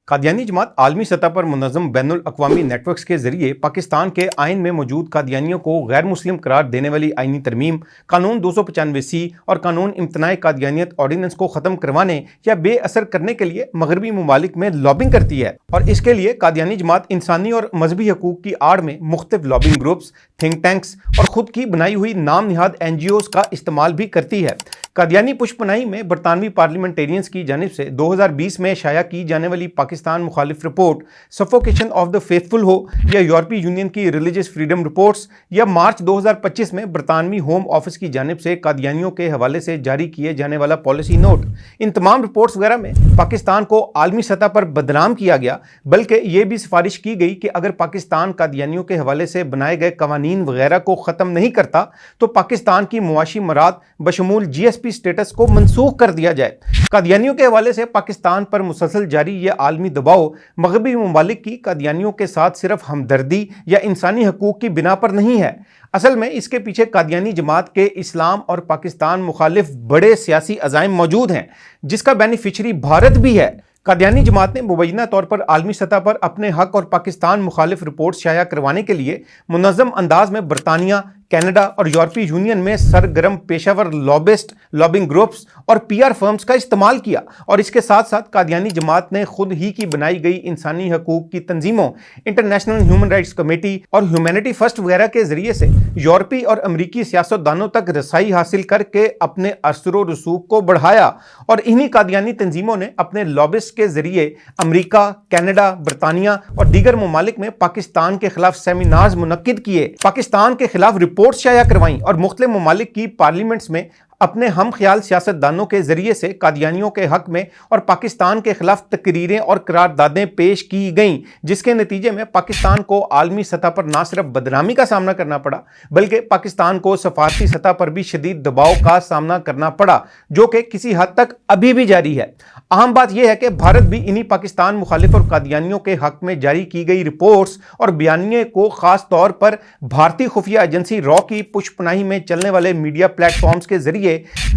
قادیانی جماعت عالمی سطح پر منظم بین الاقوامی نیٹ ورکس کے ذریعے پاکستان کے آئین میں موجود قادیانیوں کو غیر مسلم قرار دینے والی آئینی ترمیم قانون 295C اور قانون امتناع قادیانیت آرڈیننس کو ختم کروانے یا بے اثر کرنے کے لیے مغربی ممالک میں لابنگ کرتی ہے، اور اس کے لیے قادیانی جماعت انسانی اور مذہبی حقوق کی آڑ میں مختلف لابنگ گروپس، تھنک ٹینکس اور خود کی بنائی ہوئی نام نہاد NGOs کا استعمال بھی کرتی ہے۔ قادیانی پشپناہی میں برطانوی پارلیمنٹیرینز کی جانب سے 2020 میں شائع کی جانے والی پاکستان مخالف report suffocation of the faithful ہو، یا یورپی یونین کی ریلیجس فریڈم رپورٹس، یا مارچ 2025 میں برطانوی ہوم آفس کی جانب سے قادیانیوں کے حوالے سے جاری کیے جانے والا پالیسی نوٹ، ان تمام رپورٹس وغیرہ میں پاکستان کو عالمی سطح پر بدنام کیا گیا، بلکہ یہ بھی سفارش کی گئی کہ اگر پاکستان قادیانیوں کے حوالے سے بنائے گئے قوانین وغیرہ کو ختم نہیں کرتا تو پاکستان کی معاشی مراد بشمول GSP سٹیٹس کو منسوخ کر دیا جائے۔ قادیانیوں کے حوالے سے پاکستان پر مسلسل جاری یہ عالمی دباؤ مغربی ممالک کی قادیانیوں کے ساتھ صرف ہمدردی یا انسانی حقوق کی بنا پر نہیں ہے، اصل میں اس کے پیچھے قادیانی جماعت کے اسلام اور پاکستان مخالف بڑے سیاسی عزائم موجود ہیں، جس کا بینیفیشری بھارت بھی ہے۔ قادیانی جماعت نے مبینہ طور پر عالمی سطح پر اپنے حق اور پاکستان مخالف رپورٹس شائع کروانے کے لیے منظم انداز میں برطانیہ، کینیڈا اور یورپی یونین میں سرگرم پیشہ ور لابسٹ، لابنگ گروپس اور PR فرمز کا استعمال کیا، اور اس کے ساتھ ساتھ قادیانی جماعت نے خود ہی کی بنائی گئی انسانی حقوق کی تنظیموں، انٹرنیشنل ہیومن رائٹس کمیٹی اور ہیومینٹی فرسٹ وغیرہ کے ذریعے سے یورپی اور امریکی سیاستدانوں تک رسائی حاصل کر کے اپنے اثر و رسوخ کو بڑھایا، اور انہی قادیانی تنظیموں نے اپنے لابسٹ کے ذریعے امریکہ، کینیڈا، برطانیہ اور دیگر ممالک میں پاکستان کے خلاف سیمینارز منعقد کیے، پاکستان کے خلاف رپورٹس شائع کروائیں، اور مختلف ممالک کی پارلیمنٹس میں اپنے ہم خیال سیاستدانوں کے ذریعے سے قادیانیوں کے حق میں اور پاکستان کے خلاف تقریریں اور قراردادیں پیش کی گئیں، جس کے نتیجے میں پاکستان کو عالمی سطح پر نہ صرف بدنامی کا سامنا کرنا پڑا، بلکہ پاکستان کو سفارتی سطح پر بھی شدید دباؤ کا سامنا کرنا پڑا، جو کہ کسی حد تک ابھی بھی جاری ہے۔ اہم بات یہ ہے کہ بھارت بھی انہی پاکستان مخالف اور قادیانیوں کے حق میں جاری کی گئی رپورٹس اور بیانیے کو خاص طور پر بھارتی خفیہ ایجنسی را کی پشپناہی میں چلنے والے میڈیا پلیٹ فارمز کے ذریعے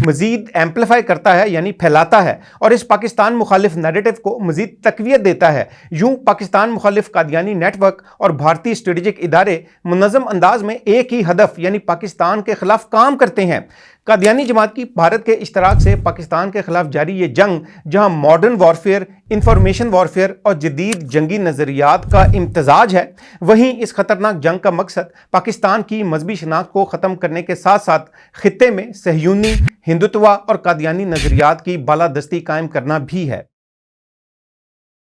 مزید ایمپلیفائی کرتا ہے، یعنی پھیلاتا ہے، اور اس پاکستان مخالف نیریٹو کو مزید تقویت دیتا ہے۔ یوں پاکستان مخالف قادیانی نیٹ ورک اور بھارتی اسٹریٹجک ادارے منظم انداز میں ایک ہی ہدف یعنی پاکستان کے خلاف کام کرتے ہیں۔ قادیانی جماعت کی بھارت کے اشتراک سے پاکستان کے خلاف جاری یہ جنگ، جہاں ماڈرن وارفیئر، انفارمیشن وارفیئر اور جدید جنگی نظریات کا امتزاج ہے، وہیں اس خطرناک جنگ کا مقصد پاکستان کی مذہبی شناخت کو ختم کرنے کے ساتھ ساتھ خطے میں صہیونی، ہندوتوا اور قادیانی نظریات کی بالادستی قائم کرنا بھی ہے۔